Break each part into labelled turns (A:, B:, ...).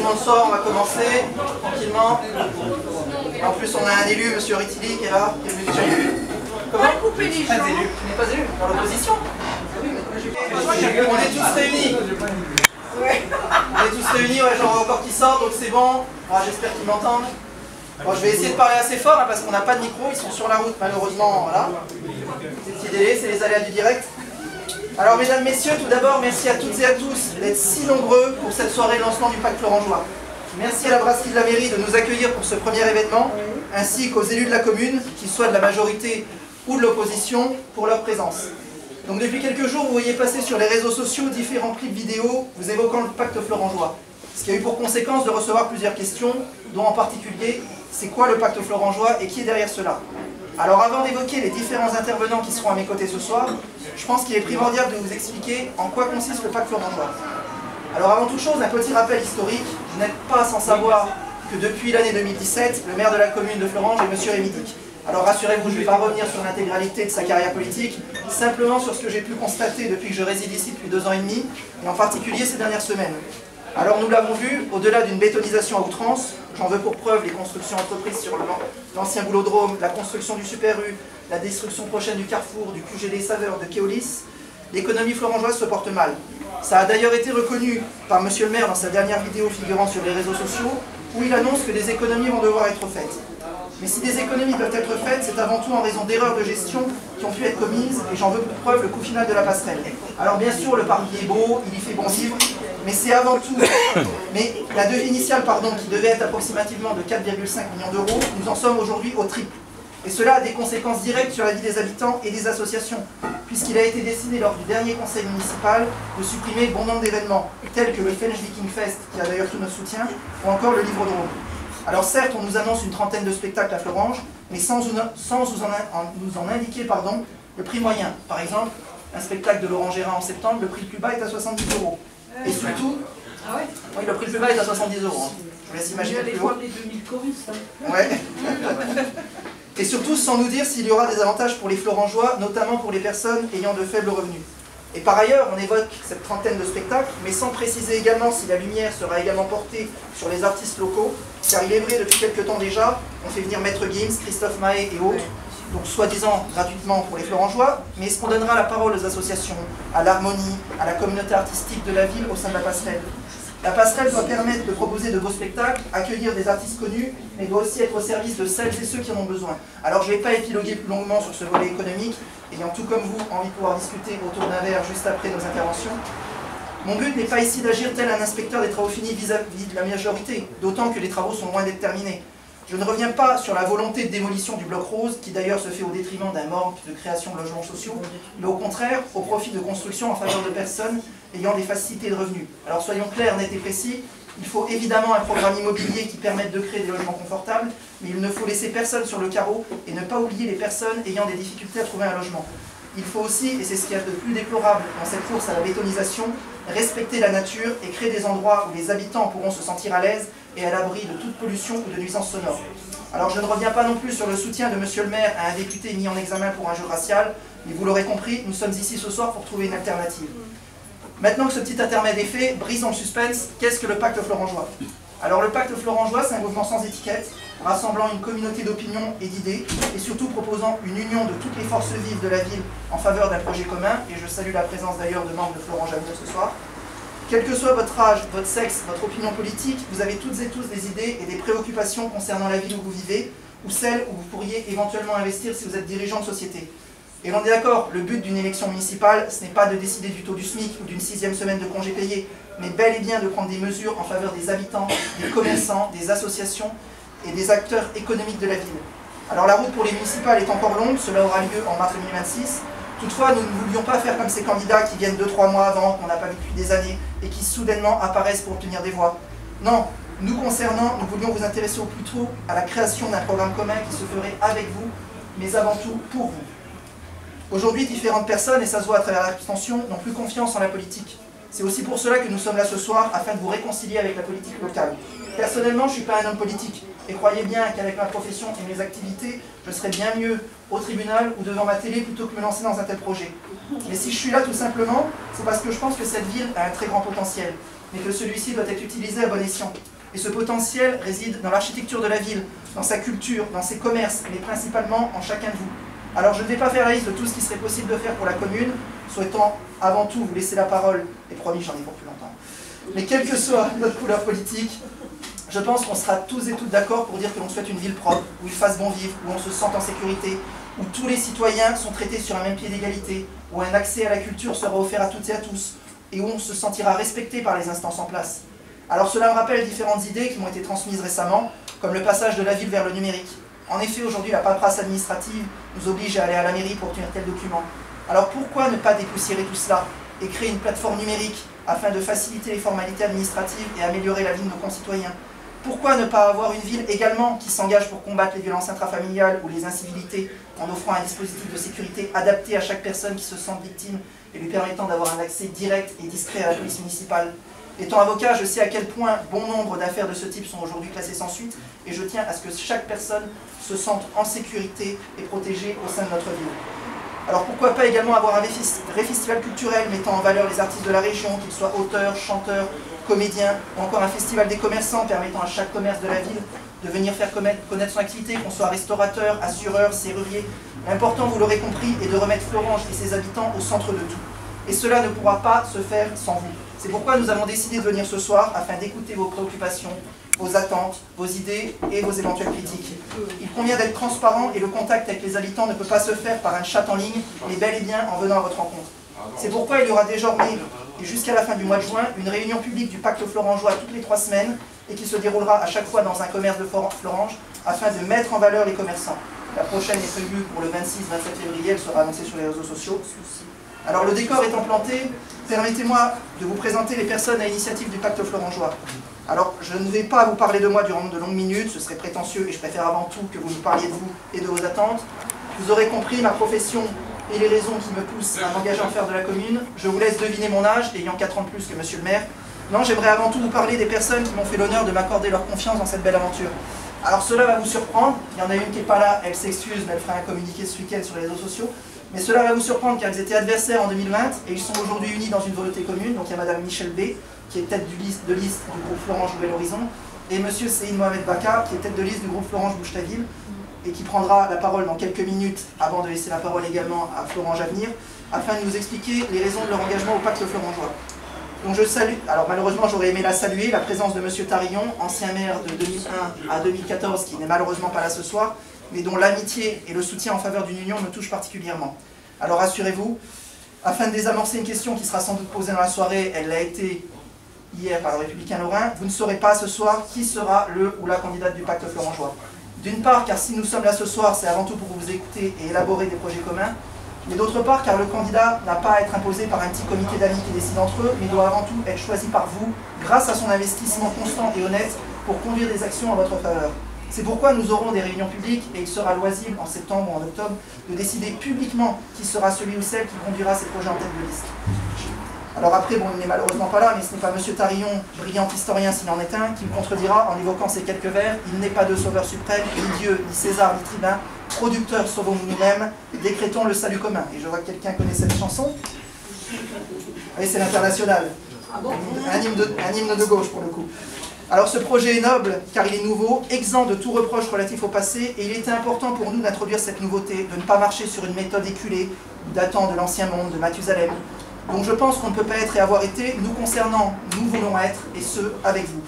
A: le monde sort, on va commencer tranquillement. En plus, on a un élu, monsieur Ritili, qui est là, qui est venu déjà élu. Comment couper les gens? Tu n'es pas élu, dans l'opposition. On est tous réunis. On est tous réunis, ouais, j'en vois encore qui sortent, donc c'est bon. Bon, j'espère qu'ils m'entendent. Bon, je vais essayer de parler assez fort, hein, parce qu'on n'a pas de micro, ils sont sur la route, malheureusement, voilà. Ces petits délais, c'est les aléas du direct. Alors, mesdames, messieurs, tout d'abord, merci à toutes et à tous d'être si nombreux pour cette soirée de lancement du Pacte Florangeois. Merci à la brasserie de la mairie de nous accueillir pour ce premier événement, ainsi qu'aux élus de la commune, qu'ils soient de la majorité ou de l'opposition, pour leur présence. Donc depuis quelques jours, vous voyez passer sur les réseaux sociaux différents clips vidéo vous évoquant le Pacte Florangeois. Ce qui a eu pour conséquence de recevoir plusieurs questions, dont en particulier, c'est quoi le Pacte Florangeois et qui est derrière cela? Alors avant d'évoquer les différents intervenants qui seront à mes côtés ce soir, je pense qu'il est primordial de vous expliquer en quoi consiste le Pacte Florangeois. Alors avant toute chose, un petit rappel historique. Vous n'êtes pas sans savoir que depuis l'année 2017, le maire de la commune de Florange est monsieur Rémy Dick. Alors rassurez-vous, je ne vais pas revenir sur l'intégralité de sa carrière politique, simplement sur ce que j'ai pu constater depuis que je réside ici depuis 2 ans et demi, et en particulier ces dernières semaines. Alors nous l'avons vu, au-delà d'une bétonisation à outrance, j'en veux pour preuve les constructions entreprises sur l'ancien boulodrome, la construction du Super U, la destruction prochaine du Carrefour, du QG des Saveurs, de Keolis, l'économie florangeoise se porte mal. Ça a d'ailleurs été reconnu par monsieur le maire dans sa dernière vidéo figurant sur les réseaux sociaux, où il annonce que des économies vont devoir être faites. Mais si des économies peuvent être faites, c'est avant tout en raison d'erreurs de gestion qui ont pu être commises, et j'en veux pour preuve le coût final de la passerelle. Alors bien sûr, le parvis est beau, il y fait bon vivre, mais c'est avant tout... Mais la devise initiale, qui devait être approximativement de 4,5 millions d'euros, nous en sommes aujourd'hui au triple. Et cela a des conséquences directes sur la vie des habitants et des associations, puisqu'il a été décidé lors du dernier conseil municipal de supprimer bon nombre d'événements, tels que le Fench Viking Fest, qui a d'ailleurs tout notre soutien, ou encore le Livrodrome. Alors certes, on nous annonce une trentaine de spectacles à Florange, mais sans nous en indiquer le prix moyen. Par exemple, un spectacle de Laurent Gérard en septembre, le prix le plus bas est à 70 €. Et surtout, oui, le prix le plus bas est à 70 €. Je vous laisse imaginer le plus haut. Ouais. Et surtout, sans nous dire s'il y aura des avantages pour les Florangeois, notamment pour les personnes ayant de faibles revenus. Et par ailleurs, on évoque cette trentaine de spectacles, mais sans préciser également si la lumière sera également portée sur les artistes locaux, car il est vrai, depuis quelques temps déjà, on fait venir Maître Gims, Christophe Mahé et autres, donc soi-disant gratuitement pour les Florangeois, mais est-ce qu'on donnera la parole aux associations, à l'harmonie, à la communauté artistique de la ville au sein de la passerelle? La passerelle doit permettre de proposer de beaux spectacles, accueillir des artistes connus, mais doit aussi être au service de celles et ceux qui en ont besoin. Alors je ne vais pas épiloguer plus longuement sur ce volet économique, ayant tout comme vous envie de pouvoir discuter autour d'un verre juste après nos interventions. Mon but n'est pas ici d'agir tel un inspecteur des travaux finis vis-à-vis de la majorité, d'autant que les travaux sont loin d'être terminés. Je ne reviens pas sur la volonté de démolition du bloc rose, qui d'ailleurs se fait au détriment d'un manque de création de logements sociaux, mais au contraire au profit de construction en faveur de personnes ayant des facilités de revenus. Alors soyons clairs, nets et précis, il faut évidemment un programme immobilier qui permette de créer des logements confortables, mais il ne faut laisser personne sur le carreau et ne pas oublier les personnes ayant des difficultés à trouver un logement. Il faut aussi, et c'est ce qu'il y a de plus déplorable dans cette course à la bétonisation, respecter la nature et créer des endroits où les habitants pourront se sentir à l'aise et à l'abri de toute pollution ou de nuisances sonores. Alors je ne reviens pas non plus sur le soutien de monsieur le maire à un député mis en examen pour injure raciale, mais vous l'aurez compris, nous sommes ici ce soir pour trouver une alternative. Maintenant que ce petit intermède est fait, brisons le suspense, qu'est-ce que le Pacte Florangeois? Alors le Pacte Florangeois, c'est un mouvement sans étiquette, rassemblant une communauté d'opinions et d'idées, et surtout proposant une union de toutes les forces vives de la ville en faveur d'un projet commun, et je salue la présence d'ailleurs de membres de Florange Avenir ce soir. Quel que soit votre âge, votre sexe, votre opinion politique, vous avez toutes et tous des idées et des préoccupations concernant la ville où vous vivez, ou celle où vous pourriez éventuellement investir si vous êtes dirigeant de société. Et on est d'accord, le but d'une élection municipale, ce n'est pas de décider du taux du SMIC ou d'une 6e semaine de congé payé, mais bel et bien de prendre des mesures en faveur des habitants, des commerçants, des associations et des acteurs économiques de la ville. Alors la route pour les municipales est encore longue, cela aura lieu en mars 2026. Toutefois, nous ne voulions pas faire comme ces candidats qui viennent 2-3 mois avant, qu'on n'a pas vu depuis des années, et qui soudainement apparaissent pour obtenir des voix. Non, nous concernant, nous voulions vous intéresser au plus tôt à la création d'un programme commun qui se ferait avec vous, mais avant tout pour vous. Aujourd'hui, différentes personnes, et ça se voit à travers l'abstention, n'ont plus confiance en la politique. C'est aussi pour cela que nous sommes là ce soir, afin de vous réconcilier avec la politique locale. Personnellement, je ne suis pas un homme politique, et croyez bien qu'avec ma profession et mes activités, je serais bien mieux au tribunal ou devant ma télé plutôt que me lancer dans un tel projet. Mais si je suis là tout simplement, c'est parce que je pense que cette ville a un très grand potentiel, mais que celui-ci doit être utilisé à bon escient. Et ce potentiel réside dans l'architecture de la ville, dans sa culture, dans ses commerces, mais principalement en chacun de vous. Alors je ne vais pas faire la liste de tout ce qui serait possible de faire pour la commune, souhaitant avant tout vous laisser la parole, et promis j'en ai pour plus longtemps. Mais quelle que soit notre couleur politique, je pense qu'on sera tous et toutes d'accord pour dire que l'on souhaite une ville propre, où il fasse bon vivre, où on se sente en sécurité, où tous les citoyens sont traités sur un même pied d'égalité, où un accès à la culture sera offert à toutes et à tous, et où on se sentira respecté par les instances en place. Alors cela me rappelle différentes idées qui m'ont été transmises récemment, comme le passage de la ville vers le numérique. En effet, aujourd'hui, la paperasse administrative nous oblige à aller à la mairie pour obtenir tel document. Alors pourquoi ne pas dépoussiérer tout cela et créer une plateforme numérique afin de faciliter les formalités administratives et améliorer la vie de nos concitoyens? Pourquoi ne pas avoir une ville également qui s'engage pour combattre les violences intrafamiliales ou les incivilités en offrant un dispositif de sécurité adapté à chaque personne qui se sent victime et lui permettant d'avoir un accès direct et discret à la police municipale? Étant avocat, je sais à quel point bon nombre d'affaires de ce type sont aujourd'hui classées sans suite et je tiens à ce que chaque personne se sente en sécurité et protégée au sein de notre ville. Alors pourquoi pas également avoir un vrai festival culturel mettant en valeur les artistes de la région, qu'ils soient auteurs, chanteurs, comédiens, ou encore un festival des commerçants permettant à chaque commerce de la ville de venir faire connaître son activité, qu'on soit restaurateur, assureur, serrurier. L'important, vous l'aurez compris, est de remettre Florange et ses habitants au centre de tout. Et cela ne pourra pas se faire sans vous. C'est pourquoi nous avons décidé de venir ce soir afin d'écouter vos préoccupations, vos attentes, vos idées et vos éventuelles critiques. Il convient d'être transparent et le contact avec les habitants ne peut pas se faire par un chat en ligne, mais bel et bien en venant à votre rencontre. C'est pourquoi il y aura désormais, et jusqu'à la fin du mois de juin, une réunion publique du pacte florangeois toutes les 3 semaines et qui se déroulera à chaque fois dans un commerce de Florange afin de mettre en valeur les commerçants. La prochaine est prévue pour le 26-27 février, elle sera annoncée sur les réseaux sociaux. Alors le décor étant planté, permettez-moi de vous présenter les personnes à l'initiative du pacte florangeois. Alors je ne vais pas vous parler de moi durant de longues minutes, ce serait prétentieux et je préfère avant tout que vous nous parliez de vous et de vos attentes. Vous aurez compris ma profession et les raisons qui me poussent à m'engager en faire de la commune. Je vous laisse deviner mon âge, ayant 4 ans de plus que monsieur le maire. Non, j'aimerais avant tout vous parler des personnes qui m'ont fait l'honneur de m'accorder leur confiance dans cette belle aventure. Alors cela va vous surprendre, il y en a une qui n'est pas là, elle s'excuse, mais elle fera un communiqué ce week-end sur les réseaux sociaux. Mais cela va vous surprendre car ils étaient adversaires en 2020 et ils sont aujourd'hui unis dans une volonté commune. Donc il y a madame Michel B, qui est tête de liste du groupe Florange Nouvel Horizon, et monsieur Seïd Mohamed Baka, qui est tête de liste du groupe Florange Bouche ta Ville, et qui prendra la parole dans quelques minutes avant de laisser la parole également à Florange Avenir, afin de nous expliquer les raisons de leur engagement au pacte florangeois. Donc je salue, alors malheureusement j'aurais aimé la saluer, la présence de monsieur Tarillon, ancien maire de 2001 à 2014, qui n'est malheureusement pas là ce soir, mais dont l'amitié et le soutien en faveur d'une union me touchent particulièrement. Alors rassurez-vous, afin de désamorcer une question qui sera sans doute posée dans la soirée, elle l'a été hier par le Républicain Lorrain, vous ne saurez pas ce soir qui sera le ou la candidate du pacte florangeois. D'une part, car si nous sommes là ce soir, c'est avant tout pour vous écouter et élaborer des projets communs, mais d'autre part, car le candidat n'a pas à être imposé par un petit comité d'amis qui décide entre eux, mais doit avant tout être choisi par vous, grâce à son investissement constant et honnête, pour conduire des actions en votre faveur. C'est pourquoi nous aurons des réunions publiques et il sera loisible en septembre ou en octobre de décider publiquement qui sera celui ou celle qui conduira ces projets en tête de liste. Alors après, bon, il n'est malheureusement pas là, mais ce n'est pas M. Tarillon, brillant historien s'il en est un, qui me contredira en évoquant ces quelques vers. Il n'est pas de sauveur suprême, ni Dieu, ni César, ni tribun. Producteur, sauvons-nous nous-mêmes, décrétons le salut commun. Et je vois que quelqu'un connaît cette chanson. Oui, c'est l'international. Un hymne de gauche pour le coup. Alors ce projet est noble car il est nouveau, exempt de tout reproche relatif au passé et il était important pour nous d'introduire cette nouveauté, de ne pas marcher sur une méthode éculée datant de l'ancien monde, de Mathusalem. Donc je pense qu'on ne peut pas être et avoir été, nous concernant, nous voulons être, et ce, avec vous.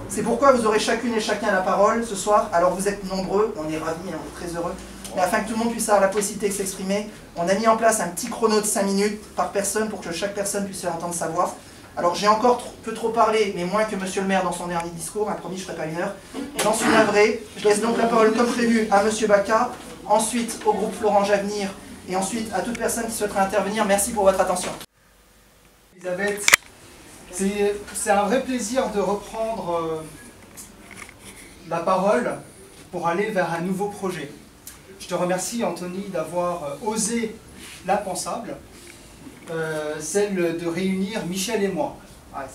A: C'est pourquoi vous aurez chacune et chacun la parole ce soir, alors vous êtes nombreux, on est ravis, on est très heureux, mais afin que tout le monde puisse avoir la possibilité de s'exprimer, on a mis en place un petit chrono de 5 minutes par personne pour que chaque personne puisse faire entendre sa voix. Alors j'ai encore peu trop parlé, mais moins que monsieur le maire dans son dernier discours, promis je ne ferai pas 1 heure. J'en suis navré, je laisse donc la parole comme prévu à monsieur Baka, ensuite au groupe Florange Avenir, et ensuite à toute personne qui souhaiterait intervenir. Merci pour votre attention.
B: Elisabeth, c'est un vrai plaisir de reprendre la parole pour aller vers un nouveau projet. Je te remercie Anthony d'avoir osé l'impensable, celle de réunir Michel et moi. Ah,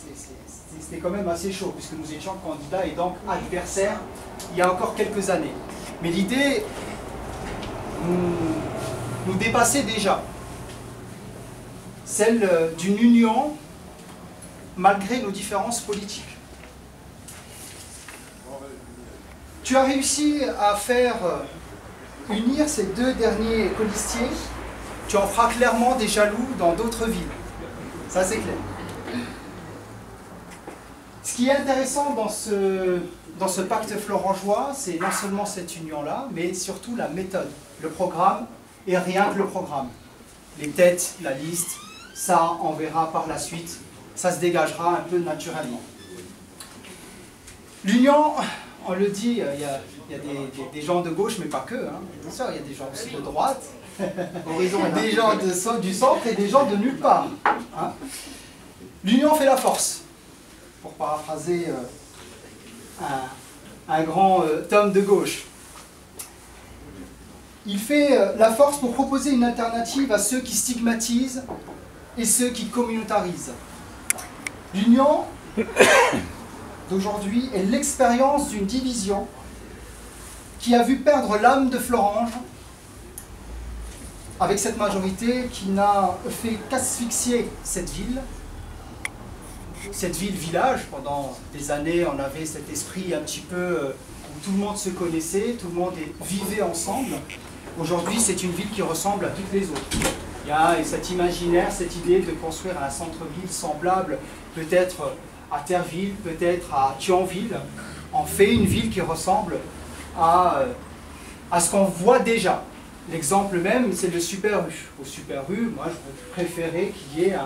B: c'était quand même assez chaud puisque nous étions candidats et donc adversaires il y a encore quelques années. Mais l'idée nous dépassait déjà. Celle d'une union malgré nos différences politiques. Tu as réussi à faire unir ces deux derniers colistiers. Tu en feras clairement des jaloux dans d'autres villes. Ça, c'est clair. Ce qui est intéressant dans ce pacte florangeois, c'est non seulement cette union-là, mais surtout la méthode, le programme, et rien que le programme. Les têtes, la liste, ça, on verra par la suite, ça se dégagera un peu naturellement. L'union, on le dit, il y a des gens de gauche, mais pas que, hein. Bien sûr, il y a des gens aussi de droite, des gens du centre et des gens de nulle part. Hein. L'union fait la force, pour paraphraser un grand homme de gauche. Il fait la force pour proposer une alternative à ceux qui stigmatisent et ceux qui communautarisent. L'union d'aujourd'hui est l'expérience d'une division qui a vu perdre l'âme de Florange avec cette majorité qui n'a fait qu'asphyxier cette ville-village. Pendant des années, on avait cet esprit un petit peu où tout le monde se connaissait, tout le monde vivait ensemble. Aujourd'hui, c'est une ville qui ressemble à toutes les autres. Il y a cet imaginaire, cette idée de construire un centre-ville semblable peut-être à Terreville, peut-être à Thionville. On fait une ville qui ressemble à ce qu'on voit déjà. L'exemple même, c'est le Super U. Au Super U, moi, je préférais qu'il y ait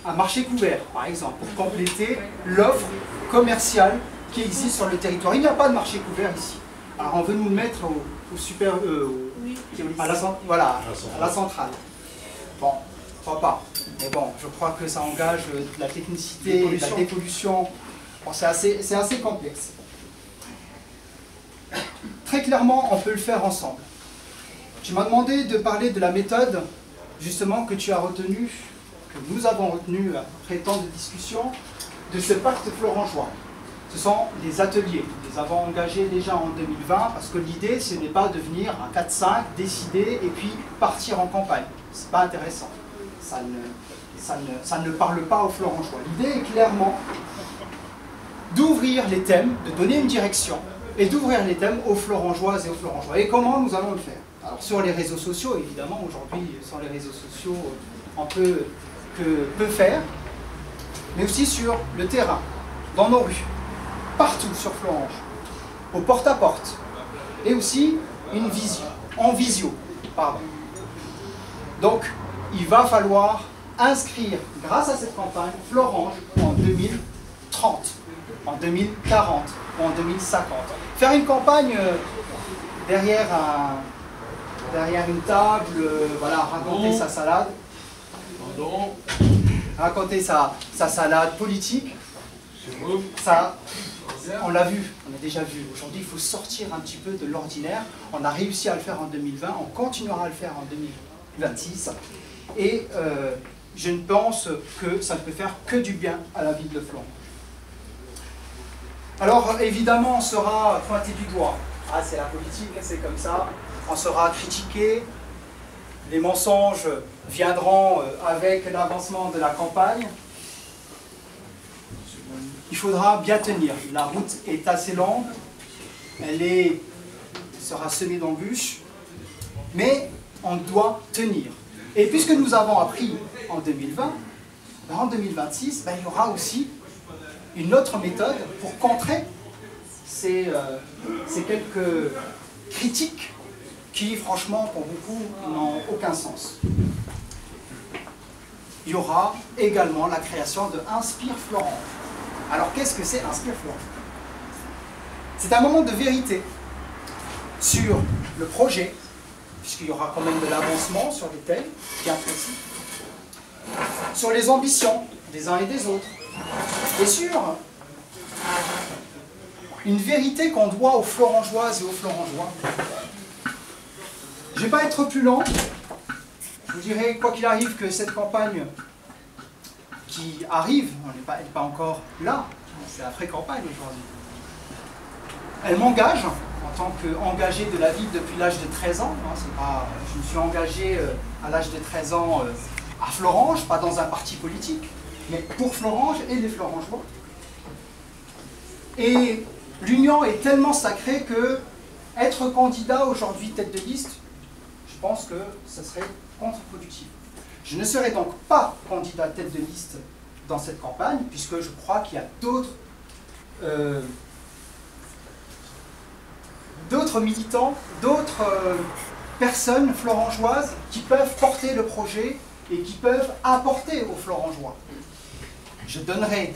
B: un marché couvert, par exemple, pour compléter l'offre commerciale qui existe sur le territoire. Il n'y a pas de marché couvert ici. Alors, on veut nous le mettre au Super à la centrale. Bon, pourquoi pas. Mais bon, je crois que ça engage la technicité, la dépollution. Bon, c'est assez complexe. Très clairement, on peut le faire ensemble. Tu m'as demandé de parler de la méthode, justement, que tu as retenue, que nous avons retenue après tant de discussions, de ce pacte florangeois. Ce sont les ateliers. Nous les avons engagés déjà en 2020, parce que l'idée, ce n'est pas de venir à 4-5, décider, et puis partir en campagne. Ce n'est pas intéressant. Ça ne parle pas aux florangeois. L'idée est clairement d'ouvrir les thèmes, de donner une direction, et d'ouvrir les thèmes aux florangeoises et aux florangeois. Et comment nous allons le faire? Alors sur les réseaux sociaux, évidemment, aujourd'hui, sur les réseaux sociaux, on peut faire, mais aussi sur le terrain, dans nos rues, partout sur Florange, au porte-à-porte, et aussi une vision, en visio, pardon. Donc, il va falloir inscrire, grâce à cette campagne, Florange en 2030, en 2040, ou en 2050. Faire une campagne derrière une table, voilà, raconter sa salade. Raconter sa salade politique. Ça, on l'a vu, on a déjà vu. Aujourd'hui, il faut sortir un petit peu de l'ordinaire. On a réussi à le faire en 2020, on continuera à le faire en 2026. Et je ne pense que ça ne peut faire que du bien à la ville de Florange. Alors, évidemment, on sera pointé du doigt. Ah, c'est la politique, c'est comme ça. On sera critiqué. Les mensonges viendront avec l'avancement de la campagne. Il faudra bien tenir. La route est assez longue. Elle sera semée d'embûches. Mais on doit tenir. Et puisque nous avons appris en 2020, en 2026, il y aura aussi une autre méthode pour contrer ces quelques critiques qui, franchement, pour beaucoup, n'ont aucun sens. Il y aura également la création de Inspire Florange. Alors, qu'est-ce que c'est Inspire Florange? C'est un moment de vérité sur le projet, puisqu'il y aura quand même de l'avancement sur des thèmes bien précis, sur les ambitions des uns et des autres, et sur une vérité qu'on doit aux Florangeoises et aux Florangeois. Je ne vais pas être plus lent. Je vous dirais, quoi qu'il arrive, que cette campagne qui arrive, elle n'est pas encore là, c'est la pré-campagne aujourd'hui, elle m'engage en tant qu'engagé de la ville depuis l'âge de 13 ans. Je me suis engagé à l'âge de 13 ans à Florange, pas dans un parti politique, mais pour Florange et les Florangeois. Et l'union est tellement sacrée que être candidat aujourd'hui tête de liste, je pense que ce serait contre-productif. Je ne serai donc pas candidat tête de liste dans cette campagne, puisque je crois qu'il y a d'autres militants, d'autres personnes florangeoises qui peuvent porter le projet et qui peuvent apporter aux Florangeois. Je donnerai,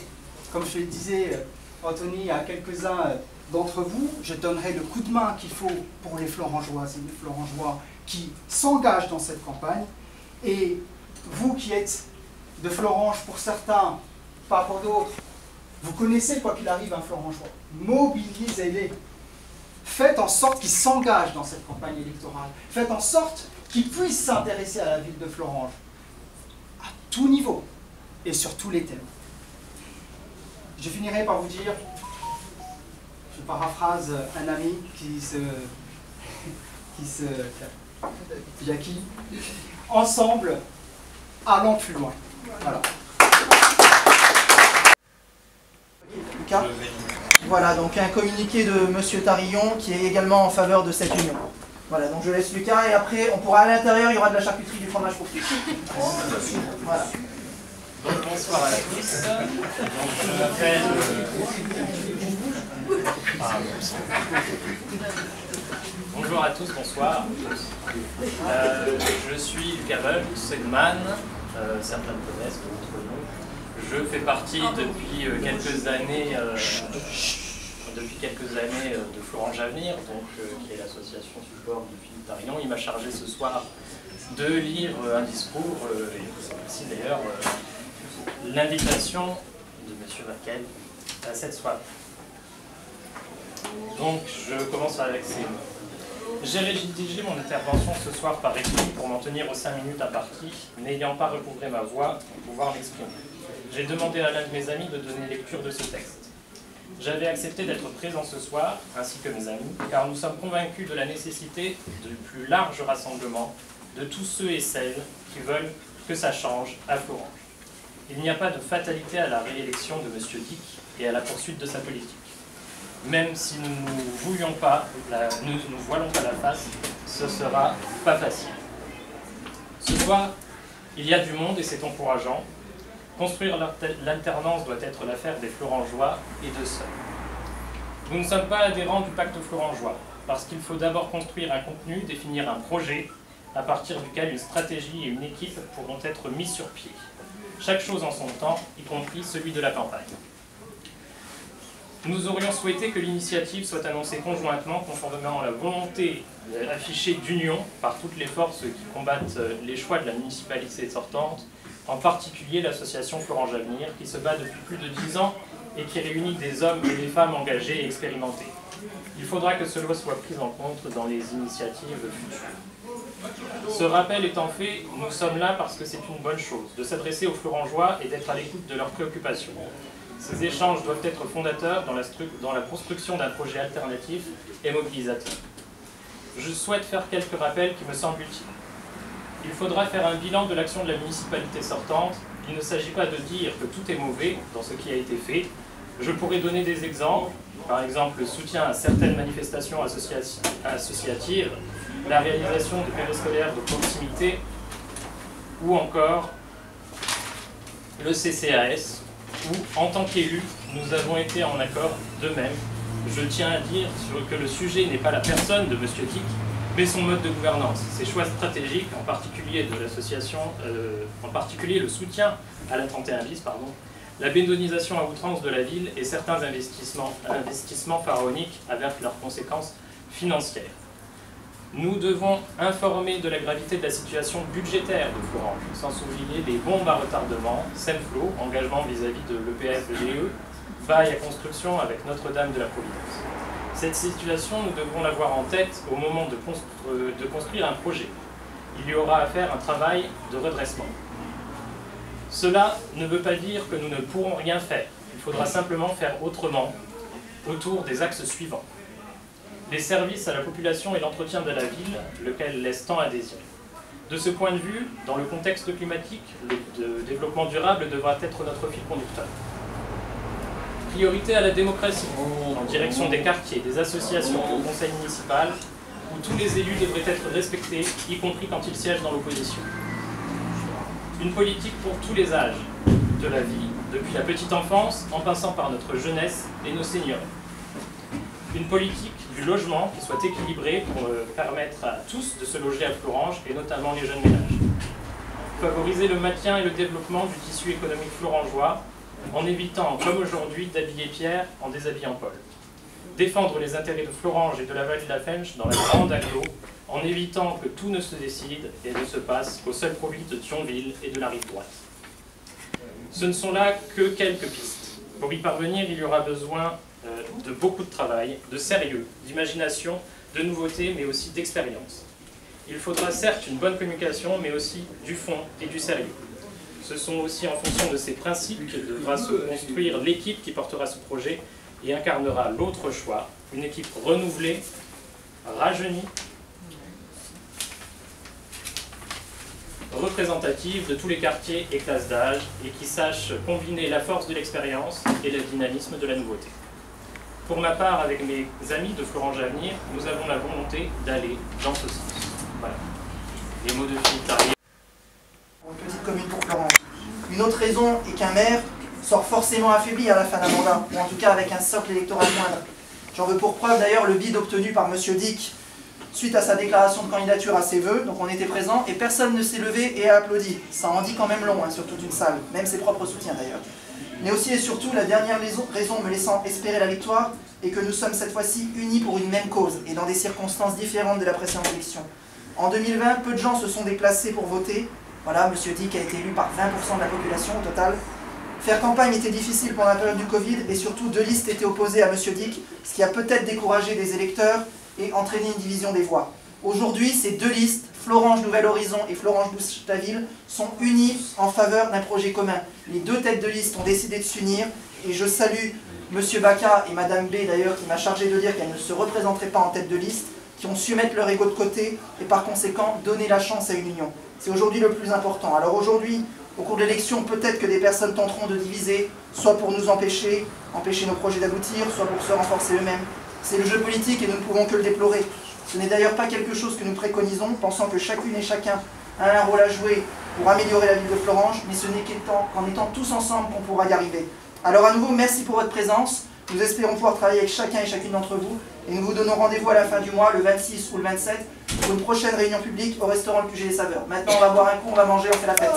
B: comme je le disais, Anthony, à quelques-uns d'entre vous, je donnerai le coup de main qu'il faut pour les Florangeoises et les Florangeois qui s'engagent dans cette campagne. Et vous qui êtes de Florange pour certains, pas pour d'autres, vous connaissez quoi qu'il arrive un Florangeois. Mobilisez-les. Faites en sorte qu'ils s'engagent dans cette campagne électorale. Faites en sorte qu'ils puissent s'intéresser à la ville de Florange, à tout niveau et sur tous les thèmes. Je finirai par vous dire, je paraphrase un ami Jackie, ensemble, allons plus loin. Voilà.
A: Lucas. Voilà, donc un communiqué de Monsieur Tarillon qui est également en faveur de cette union. Voilà, donc je laisse Lucas et après on pourra à l'intérieur, il y aura de la charcuterie, du fromage pour tous. Voilà.
C: Donc, bonsoir à tous. Donc, je m'appelle... Bonjour à tous, bonsoir. Je suis Lucas Segman, certains me connaissent, d'autres non. Je fais partie depuis quelques années de Florange Avenir, donc, qui est l'association support de Philippe Tarillon. Il m'a chargé ce soir de lire un discours, et c'est d'ailleurs l'invitation de M. Vaquel à cette soirée. Donc je commence avec ces mots. J'ai rédigé mon intervention ce soir par écrit pour m'en tenir aux 5 minutes imparties, n'ayant pas recouvré ma voix pour pouvoir m'exprimer. J'ai demandé à l'un de mes amis de donner lecture de ce texte. J'avais accepté d'être présent ce soir, ainsi que mes amis, car nous sommes convaincus de la nécessité du plus large rassemblement de tous ceux et celles qui veulent que ça change à Florange. Il n'y a pas de fatalité à la réélection de M. Dick et à la poursuite de sa politique. Même si nous ne voilons pas la face, ce sera pas facile. Ce soir, il y a du monde et c'est encourageant. Construire l'alternance doit être l'affaire des Florangeois et de seuls. Nous ne sommes pas adhérents du pacte Florangeois, parce qu'il faut d'abord construire un contenu, définir un projet, à partir duquel une stratégie et une équipe pourront être mises sur pied. Chaque chose en son temps, y compris celui de la campagne. Nous aurions souhaité que l'initiative soit annoncée conjointement, conformément à la volonté affichée d'union par toutes les forces qui combattent les choix de la municipalité sortante, en particulier l'association Florange Avenir, qui se bat depuis plus de 10 ans et qui réunit des hommes et des femmes engagés et expérimentés. Il faudra que cela soit pris en compte dans les initiatives futures. Ce rappel étant fait, nous sommes là parce que c'est une bonne chose, de s'adresser aux Florangeois et d'être à l'écoute de leurs préoccupations. Ces échanges doivent être fondateurs dans la construction d'un projet alternatif et mobilisateur. Je souhaite faire quelques rappels qui me semblent utiles. Il faudra faire un bilan de l'action de la municipalité sortante. Il ne s'agit pas de dire que tout est mauvais dans ce qui a été fait. Je pourrais donner des exemples, par exemple le soutien à certaines manifestations associatives, la réalisation de périscolaires de proximité, ou encore le CCAS, où, en tant qu'élus, nous avons été en accord de même. Je tiens à dire que le sujet n'est pas la personne de M. Dick, mais son mode de gouvernance, ses choix stratégiques, en particulier de l'association, en particulier le soutien à la 31 bis, la bétonisation à outrance de la ville et certains investissements pharaoniques avec leurs conséquences financières. Nous devons informer de la gravité de la situation budgétaire de Florange, sans oublier les bombes à retardement, Senflo, engagement vis-à-vis de l'EPF-GE, bail à construction avec Notre-Dame de la Providence. Cette situation, nous devrons l'avoir en tête au moment de construire un projet. Il y aura à faire un travail de redressement. Cela ne veut pas dire que nous ne pourrons rien faire. Il faudra simplement faire autrement autour des axes suivants. Les services à la population et l'entretien de la ville, lequel laisse tant à désirer. De ce point de vue, dans le contexte climatique, le développement durable devra être notre fil conducteur. Priorité à la démocratie, en direction des quartiers, des associations, au conseil municipal, où tous les élus devraient être respectés, y compris quand ils siègent dans l'opposition. Une politique pour tous les âges de la vie, depuis la petite enfance, en passant par notre jeunesse et nos seniors. Une politique du logement qui soit équilibrée pour permettre à tous de se loger à Florange, et notamment les jeunes ménages. Favoriser le maintien et le développement du tissu économique florangeois, en évitant, comme aujourd'hui, d'habiller Pierre en déshabillant Paul. Défendre les intérêts de Florange et de la vallée de la Fensch dans la grande agglo, en évitant que tout ne se décide et ne se passe qu'au seul profit de Thionville et de la rive droite. Ce ne sont là que quelques pistes. Pour y parvenir, il y aura besoin de beaucoup de travail, de sérieux, d'imagination, de nouveautés, mais aussi d'expérience. Il faudra certes une bonne communication, mais aussi du fond et du sérieux. Ce sont aussi en fonction de ces principes que devra se construire l'équipe qui portera ce projet et incarnera l'autre choix, une équipe renouvelée, rajeunie, représentative de tous les quartiers et classes d'âge et qui sache combiner la force de l'expérience et le dynamisme de la nouveauté. Pour ma part, avec mes amis de Florange Avenir, nous avons la volonté d'aller dans ce sens. Voilà. Les mots de Philippe Tarrier.
A: Une petite commune pour Florange. Une autre raison est qu'un maire sort forcément affaibli à la fin d'un mandat, ou en tout cas avec un socle électoral moindre. J'en veux pour preuve d'ailleurs le bid obtenu par M. Dick suite à sa déclaration de candidature à ses vœux, donc on était présents, et personne ne s'est levé et a applaudi. Ça en dit quand même long, hein, sur toute une salle, même ses propres soutiens d'ailleurs. Mais aussi et surtout, la dernière raison me laissant espérer la victoire est que nous sommes cette fois-ci unis pour une même cause, et dans des circonstances différentes de la précédente élection. En 2020, peu de gens se sont déplacés pour voter. Voilà, M. Dick a été élu par 20% de la population au total. Faire campagne était difficile pendant la période du Covid, et surtout 2 listes étaient opposées à M. Dick, ce qui a peut-être découragé des électeurs et entraîné une division des voix. Aujourd'hui, ces 2 listes, Florange Nouvel Horizon et Florange Boucherville, sont unies en faveur d'un projet commun. Les 2 têtes de liste ont décidé de s'unir, et je salue M. Baca et Mme B d'ailleurs, qui m'a chargé de dire qu'elles ne se représenteraient pas en tête de liste, qui ont su mettre leur ego de côté et par conséquent donner la chance à une union. C'est aujourd'hui le plus important. Alors aujourd'hui, au cours de l'élection, peut-être que des personnes tenteront de diviser, soit pour nous empêcher nos projets d'aboutir, soit pour se renforcer eux-mêmes. C'est le jeu politique et nous ne pouvons que le déplorer. Ce n'est d'ailleurs pas quelque chose que nous préconisons, pensant que chacune et chacun a un rôle à jouer pour améliorer la ville de Florange, mais ce n'est qu'en étant tous ensemble qu'on pourra y arriver. Alors à nouveau, merci pour votre présence. Nous espérons pouvoir travailler avec chacun et chacune d'entre vous, et nous vous donnons rendez-vous à la fin du mois, le 26 ou le 27, pour une prochaine réunion publique au restaurant Le QG des Saveurs. Maintenant, on va boire un coup, on va manger, on fait la fête.